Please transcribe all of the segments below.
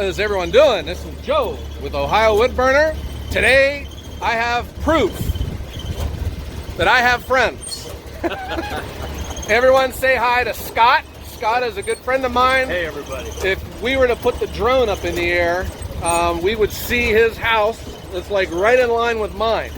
is everyone doing? This is Joe with Ohio Woodburner. Today I have proof that I have friends. Everyone say hi to Scott. Scott is a good friend of mine. Hey everybody. If we were to put the drone up in the air, we would see his house. It's like right in line with mine.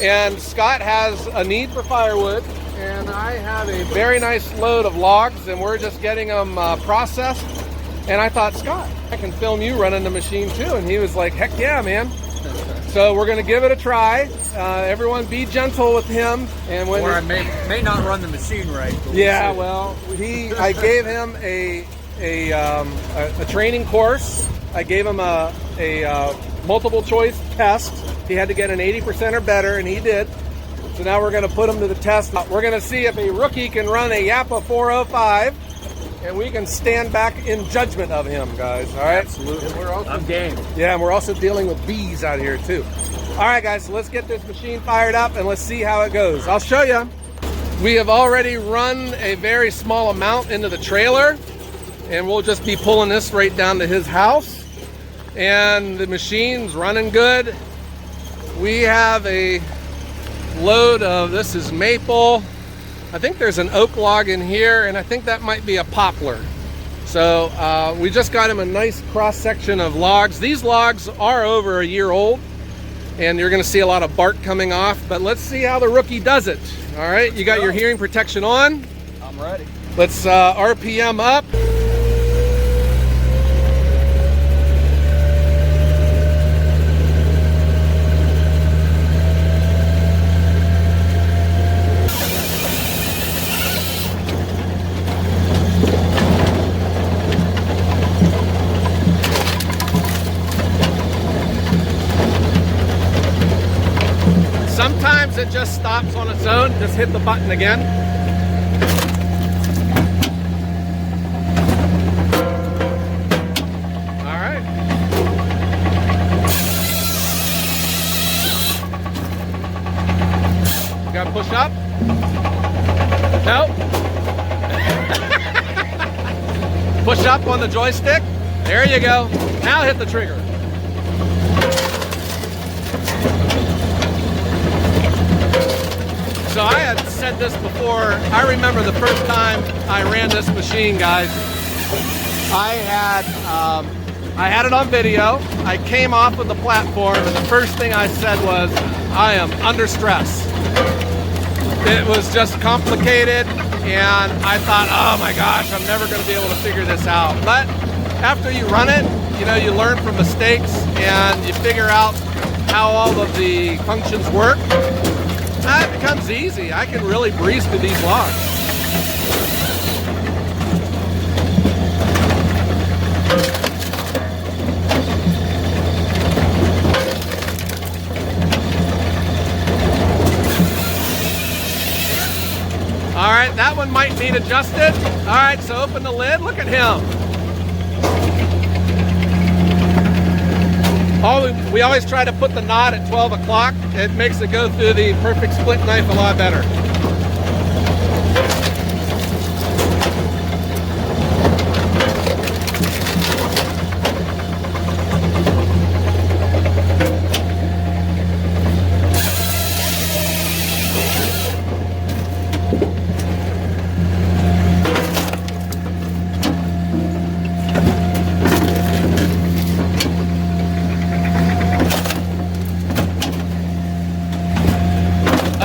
And Scott has a need for firewood, and I have a very nice load of logs, and we're just getting them processed. And I thought, Scott, I can film you running the machine too. And he was like, heck yeah, man. So we're going to give it a try. Everyone be gentle with him. And when or I may not run the machine right. Yeah, well, I gave him a training course. I gave him a multiple choice test. He had to get an 80% or better, and he did. So now we're going to put him to the test. We're going to see if a rookie can run a Yappa 405, and we can stand back in judgment of him, guys. All right? Absolutely. I'm game. Yeah, and we're also dealing with bees out here, too. All right, guys, so let's get this machine fired up, and let's see how it goes. I'll show you. We have already run a very small amount into the trailer, and we'll just be pulling this right down to his house. And the machine's running good. We have a load of, this is maple. I think there's an oak log in here, and I think that might be a poplar. So we just got him a nice cross section of logs. These logs are over a year old, and you're gonna see a lot of bark coming off, but let's see how the rookie does it. All right, you got your hearing protection on? I'm ready. Let's RPM up. Sometimes it just stops on its own. Just hit the button again. All right. You gotta push up. No. Push up on the joystick. There you go. Now hit the trigger. So I had said this before. I remember the first time I ran this machine, guys. I had it on video. I came off of the platform, and the first thing I said was, I am under stress. It was just complicated, and I thought, oh my gosh, I'm never going to be able to figure this out. But after you run it, you know, you learn from mistakes, and you figure out how all of the functions work. It becomes easy. I can really breeze through these logs. All right, that one might need adjusted. All right, so open the lid. Look at him. We always try to put the knot at 12 o'clock. It makes it go through the perfect split knife a lot better.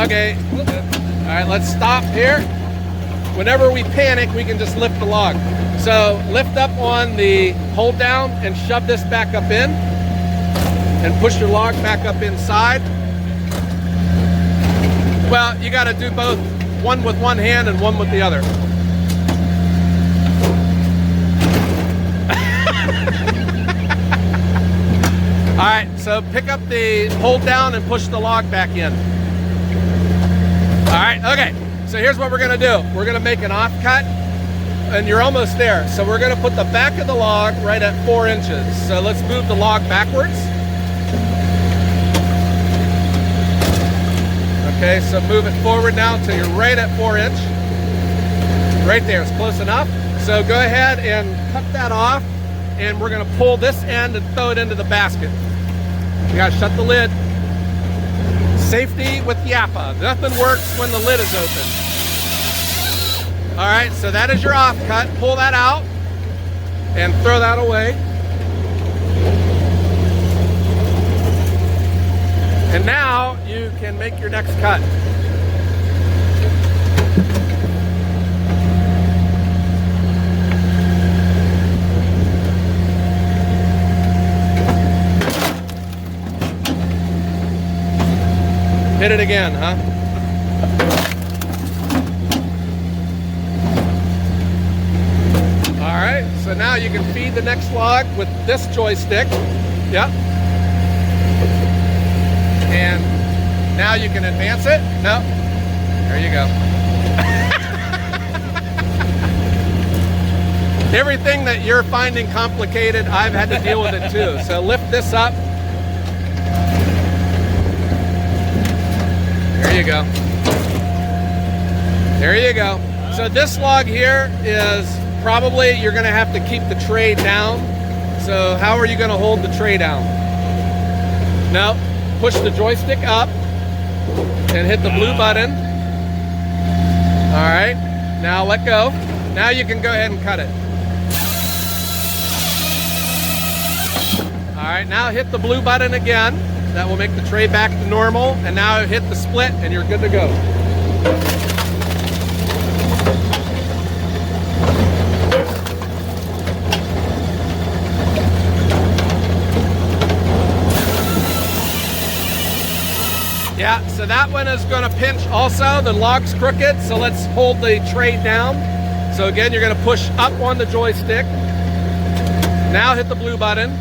Okay, all right, let's stop here. Whenever we panic, we can just lift the log. So lift up on the hold down and shove this back up in, and push your log back up inside. Well, you got to do both, one with one hand and one with the other. All right, so pick up the hold down and push the log back in. All right, okay, so here's what we're gonna do. We're gonna make an offcut, and you're almost there. So we're gonna put the back of the log right at 4 inches. So let's move the log backwards. Okay, so move it forward now until you're right at 4 inch. Right there, it's close enough. So go ahead and cut that off and we're gonna pull this end and throw it into the basket. You gotta shut the lid. Safety with Yappa. Nothing works when the lid is open. All right, so that is your offcut. Pull that out and throw that away. And now you can make your next cut. Hit it again, huh? All right, so now you can feed the next log with this joystick. Yep. And now you can advance it. No, there you go. Everything that you're finding complicated, I've had to deal with it too. So lift this up. There you go. There you go. So this log here is probably, you're gonna have to keep the tray down. So how are you gonna hold the tray down? No, push the joystick up and hit the blue button. All right, now let go. Now you can go ahead and cut it. All right, now hit the blue button again. That will make the tray back to normal. And now hit the split and you're good to go. Yeah, so that one is going to pinch also. The log's crooked, so let's hold the tray down. So again, you're going to push up on the joystick. Now hit the blue button.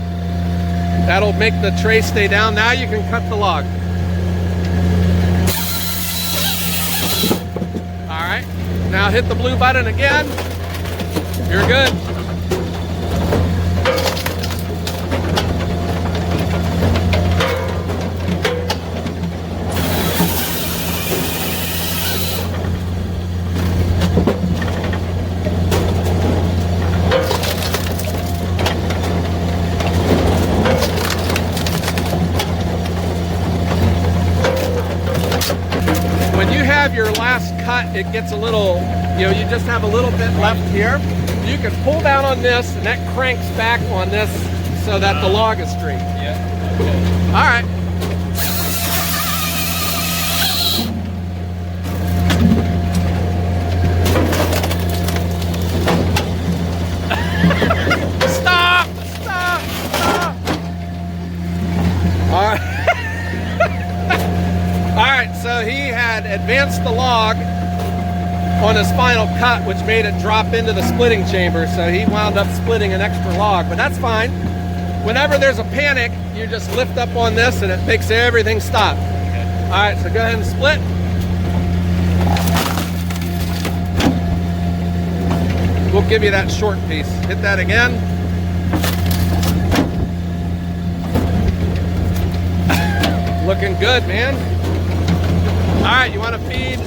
That'll make the tray stay down. Now you can cut the log. All right, now hit the blue button again. You're good. Your last cut, it gets a little, you just have a little bit left here. You can pull down on this and that cranks back on this so that the log is straight. Yeah. Okay. All right. Stop! Stop! Stop! All right. All right, so he had advanced the log on his final cut, which made it drop into the splitting chamber, so he wound up splitting an extra log, but that's fine. Whenever there's a panic, you just lift up on this and it makes everything stop. Okay. All right, so go ahead and split. We'll give you that short piece. Hit that again. Looking good, man. All right, you want to feed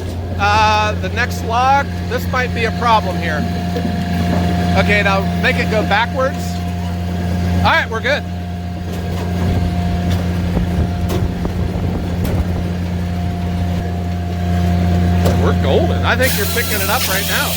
the next log? This might be a problem here. Okay, now make it go backwards. All right, we're good. We're golden. I think you're picking it up right now.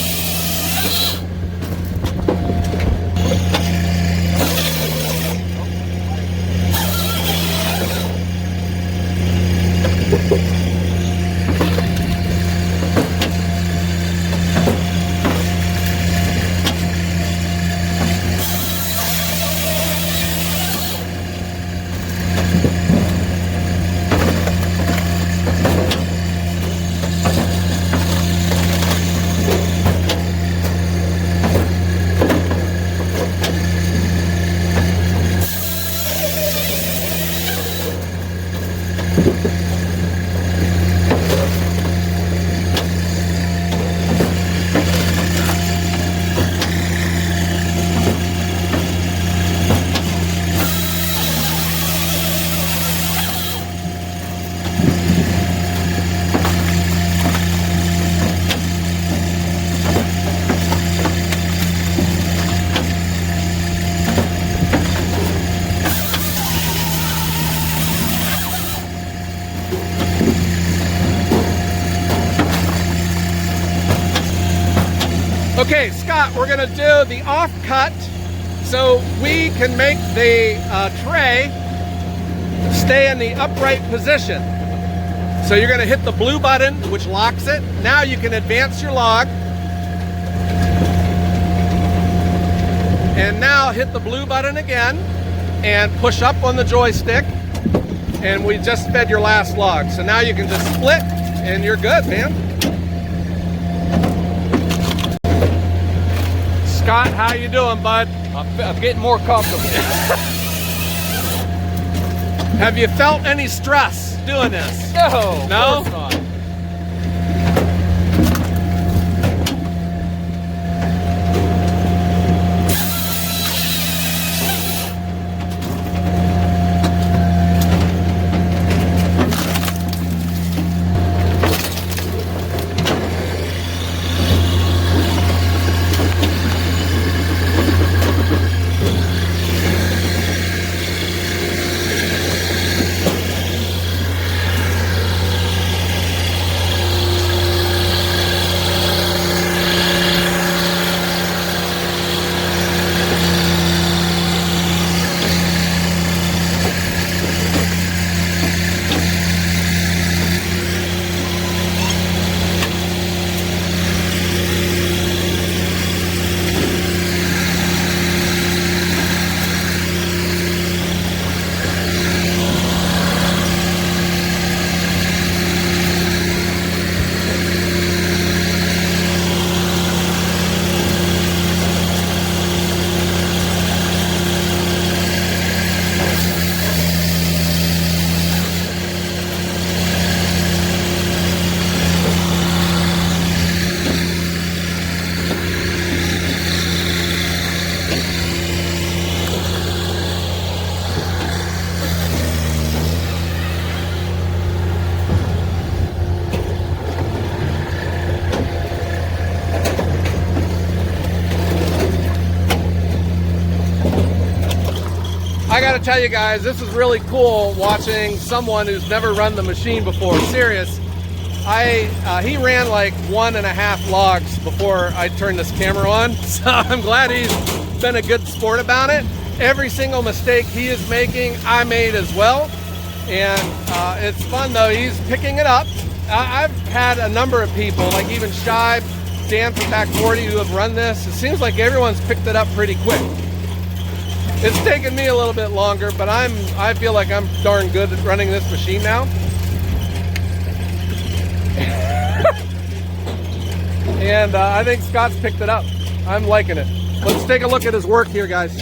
Okay, Scott, we're gonna do the offcut so we can make the tray stay in the upright position. So you're gonna hit the blue button, which locks it. Now you can advance your log. And now hit the blue button again and push up on the joystick. And we just fed your last log. So now you can just split and you're good, man. Scott, how you doing, bud? I'm getting more comfortable. Have you felt any stress doing this? No, No? of course not. I gotta tell you guys, this is really cool watching someone who's never run the machine before. Serious. He ran like 1.5 logs before I turned this camera on, so I'm glad he's been a good sport about it. Every single mistake he is making, I made as well, and it's fun though. He's picking it up. I've had a number of people, like even Shibe, Dan from Back 40, who have run this. It seems like everyone's picked it up pretty quick. It's taken me a little bit longer, but I feel like I'm darn good at running this machine now. And I think Scott's picked it up. I'm liking it. Let's take a look at his work here, guys.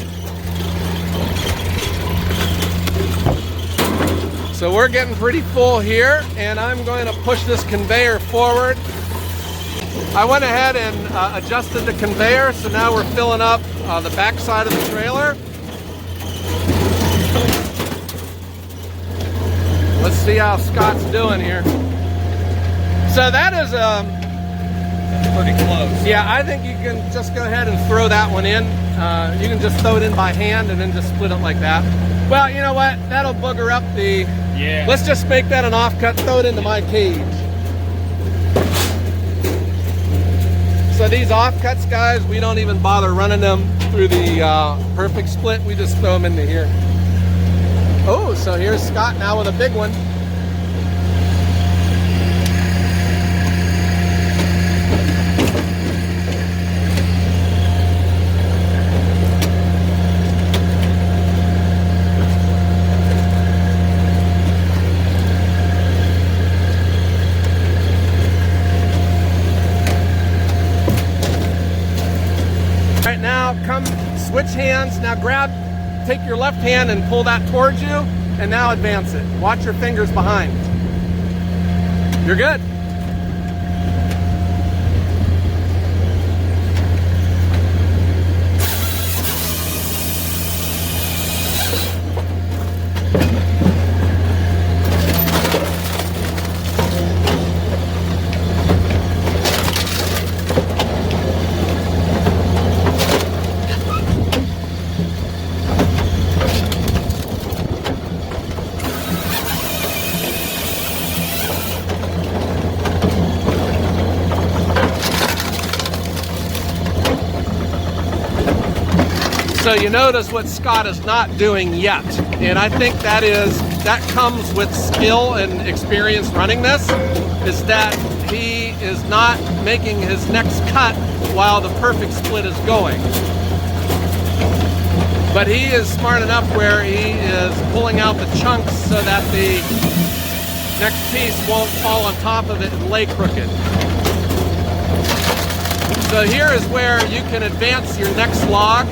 So we're getting pretty full here, and I'm going to push this conveyor forward. I went ahead and adjusted the conveyor, so now we're filling up the back side of the trailer. Let's see how Scott's doing here. So that is Pretty close. yeah, I think you can just go ahead and throw that one in. You can just throw it in by hand and then just split it like that. Well, you know what? That'll booger up the... Yeah. Let's just make that an offcut, throw it into my cage. So these offcuts, guys, we don't even bother running them through the perfect split. We just throw them into here. Oh, so here's Scott now with a big one. All right, now come switch hands. Now take your left hand and pull that towards you, and now advance it. Watch your fingers behind. You're good. So you notice what Scott is not doing yet. And I think that comes with skill and experience running this, is that he is not making his next cut while the perfect split is going. But he is smart enough where he is pulling out the chunks so that the next piece won't fall on top of it and lay crooked. So here is where you can advance your next log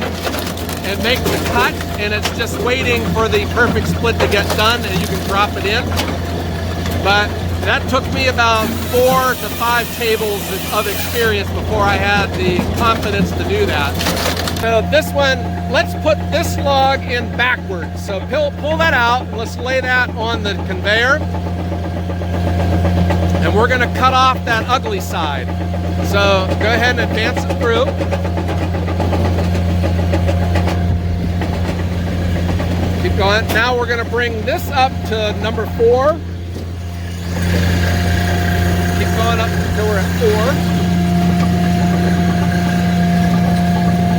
and make the cut, and it's just waiting for the perfect split to get done and you can drop it in. But that took me about 4 to 5 tables of experience before I had the confidence to do that. So this one, let's put this log in backwards. So pull that out, and let's lay that on the conveyor. And we're gonna cut off that ugly side. So go ahead and advance it through. Keep going. Now we're gonna bring this up to number 4. Keep going up until we're at 4.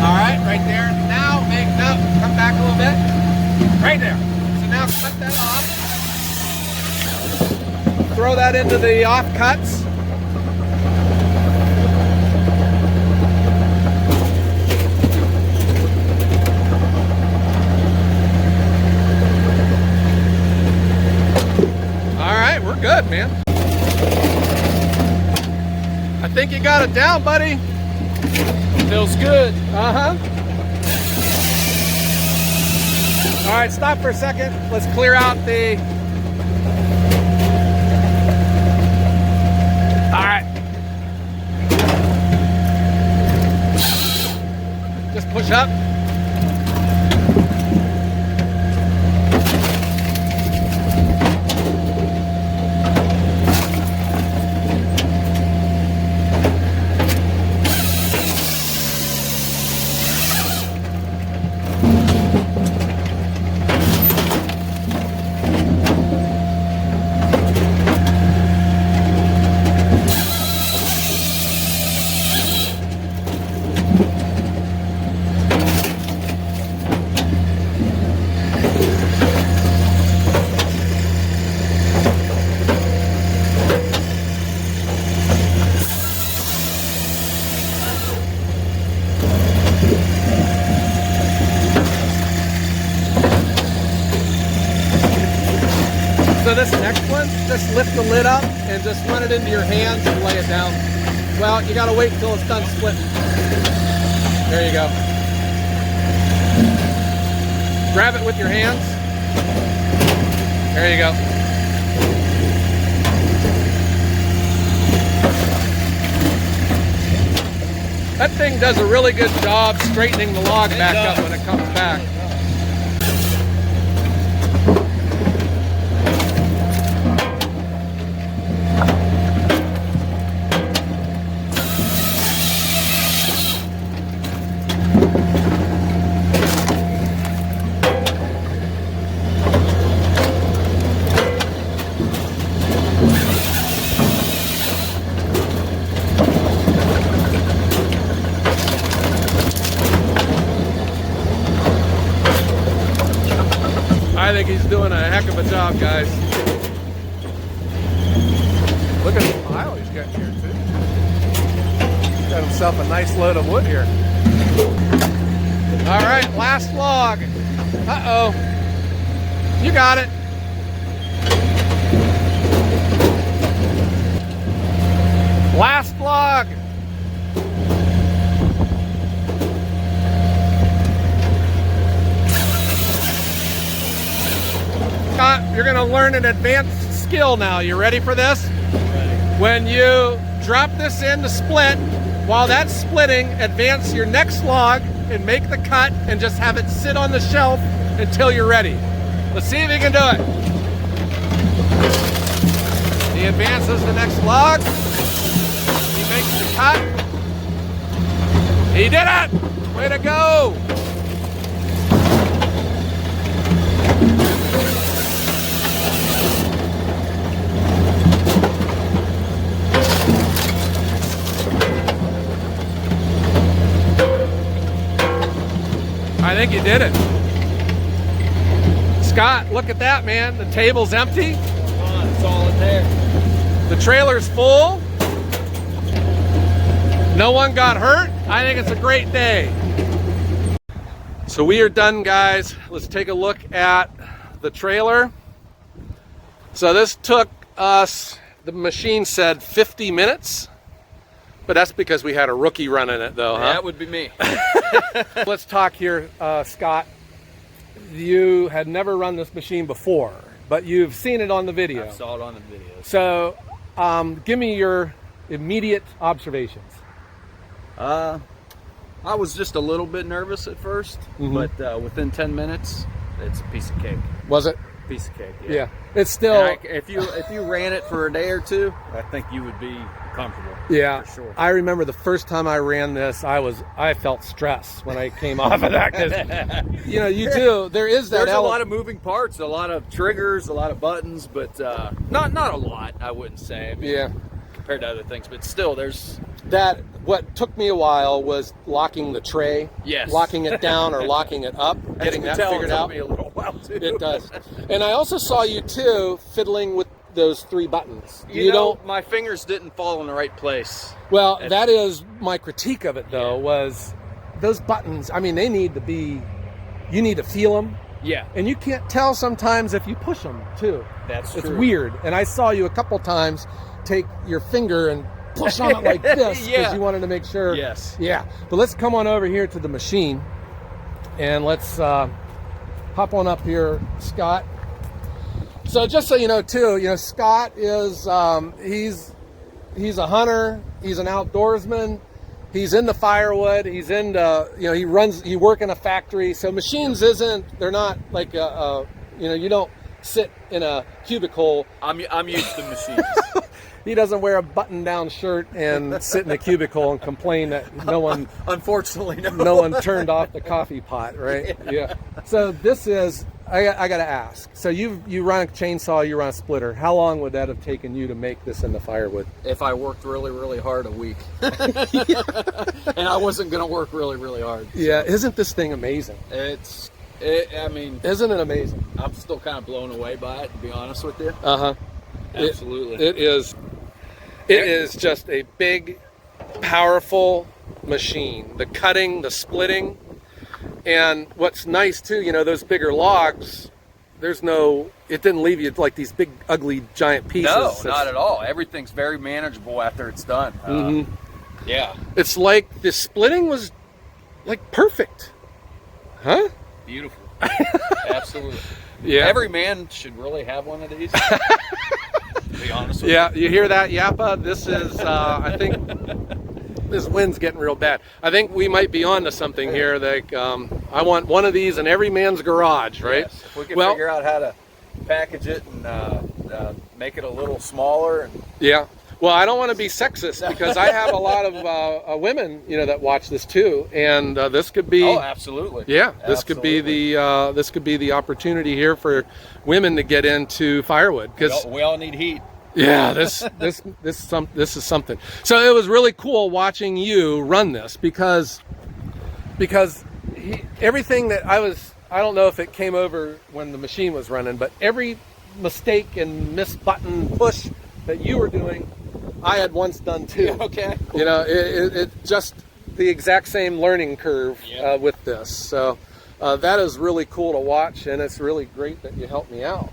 All right, right there. Now come back a little bit. Right there. So now cut that off. Throw that into the offcuts. All right, we're good, man. I think you got it down, buddy. Feels good. Uh-huh. All right, stop for a second. Let's clear out the... All right. Just push up. So this next one, just lift the lid up and just run it into your hands and lay it down. Well, you gotta wait until it's done splitting. There you go. Grab it with your hands. There you go. That thing does a really good job straightening the log back up when it comes back. I think he's doing a heck of a job, guys. Look at the pile he's got here, too. He's got himself a nice load of wood here. All right, last log. Uh-oh. You got it. Last log. You're going to learn an advanced skill now. You ready for this? Ready. When you drop this in to split, while that's splitting, advance your next log and make the cut and just have it sit on the shelf until you're ready. Let's see if you can do it. He advances the next log. He makes the cut. He did it! Way to go! I I think you did it. Scott, look at that, man. The table's empty. It's all in there. The trailer's full. No one got hurt. I think it's a great day. So we are done, guys. Let's take a look at the trailer. So this took us, the machine said 50 minutes, but that's because we had a rookie running it though, huh? That would be me. Let's talk here, Scott. You had never run this machine before, but you've seen it on the video. I saw it on the video. So give me your immediate observations. I was just a little bit nervous at first, but within 10 minutes, it's a piece of cake. Was it? Piece of cake, Yeah. It's still... if you ran it for a day or two, I think you would be comfortable. Yeah, for sure. I remember the first time I ran this, I felt stress when I came off of that, because you know, there is that There's a lot of moving parts, a lot of triggers, a lot of buttons, but not a lot, I wouldn't say. I mean, yeah, compared to other things, but still, there's that. What took me a while was locking the tray, locking it down or locking it up, getting that figured out. It took me a little while too. It does. And I also saw you too fiddling with those 3 buttons. You know, my fingers didn't fall in the right place. Well, that is my critique of it though, was those buttons, I mean, they need to be, you need to feel them. Yeah. And you can't tell sometimes if you push them too. That's true. It's true. weird. And I saw you a couple times take your finger and push on it like this because you wanted to make sure. Yes. Yeah. But let's come on over here to the machine and let's hop on up here, Scott. So just so you know too, Scott is, he's a hunter, he's an outdoorsman, he's into firewood, he's into, he work in a factory. So machines they're not like you don't sit in a cubicle. I'm used to machines. He doesn't wear a button-down shirt and sit in a cubicle and complain that no one, unfortunately, no one turned off the coffee pot, right? Yeah. So this is, I got to ask. So you run a chainsaw, you run a splitter. How long would that have taken you to make this into firewood? If I worked really, really hard, a week. And I wasn't going to work really, really hard. So. Yeah. Isn't this thing amazing? I mean, isn't it amazing? I'm still kind of blown away by it, to be honest with you. Uh-huh. Absolutely. It is just a big, powerful machine. The cutting, the splitting, and what's nice too, those bigger logs, it didn't leave you like these big, ugly, giant pieces. No, not at all. Everything's very manageable after it's done. Yeah. It's like the splitting was like perfect. Huh? Beautiful. Absolutely. Yeah. Every man should really have one of these. To be honest with you. Yeah, you hear that, Yappa? This is, I think, this wind's getting real bad. I think we might be on to something here. Like, I want one of these in every man's garage, right? Yes. If we can figure out how to package it and make it a little smaller. Yeah. Well, I don't want to be sexist because I have a lot of women, that watch this too, and this could be. Oh, absolutely. Yeah, this could be the opportunity here for women to get into firewood because we all need heat. Yeah, this is something. So it was really cool watching you run this because everything that I don't know if it came over when the machine was running, but every mistake and missed button push that you were doing, I had once done too. Okay. It just the exact same learning curve with this. So that is really cool to watch, and it's really great that you helped me out.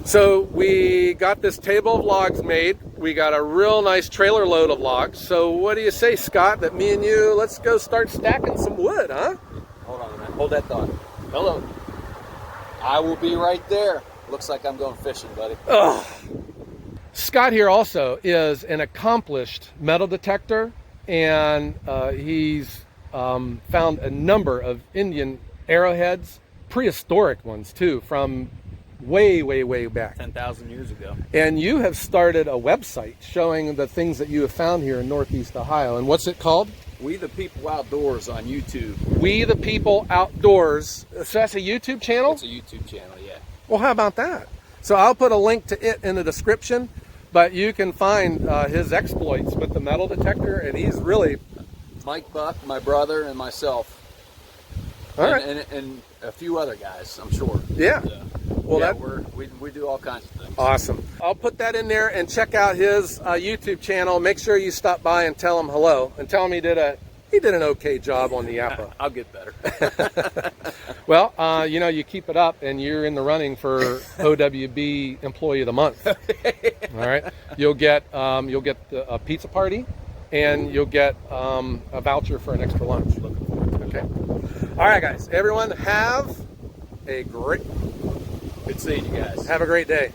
So we got this table of logs made. We got a real nice trailer load of logs. So what do you say, Scott, that me and you, let's go start stacking some wood, huh? Hold on a minute. Hold that thought. Hello. I will be right there. Looks like I'm going fishing, buddy. Ugh. Scott here also is an accomplished metal detector, and he's found a number of Indian arrowheads, prehistoric ones too, from way back. 10,000 years ago. And you have started a website showing the things that you have found here in Northeast Ohio. And what's it called? We the People Outdoors on YouTube. We the People Outdoors. So that's a YouTube channel? It's a YouTube channel, yeah. Well, how about that? So I'll put a link to it in the description, but you can find his exploits with the metal detector, and he's really... Mike Buck, my brother, and myself All right. And a few other guys, I'm sure. Yeah. Well, yeah, that we do all kinds of things. awesome. I'll put that in there, and check out his YouTube channel. Make sure you stop by and tell him hello, and tell him he did an okay job on the Yappa. I'll get better. Well, you know, you keep it up, and you're in the running for OWB Employee of the Month. All right, you'll get a pizza party, and you'll get a voucher for an extra lunch. Okay. All right, guys. Everyone, have a great. Good seeing you guys. Have a great day.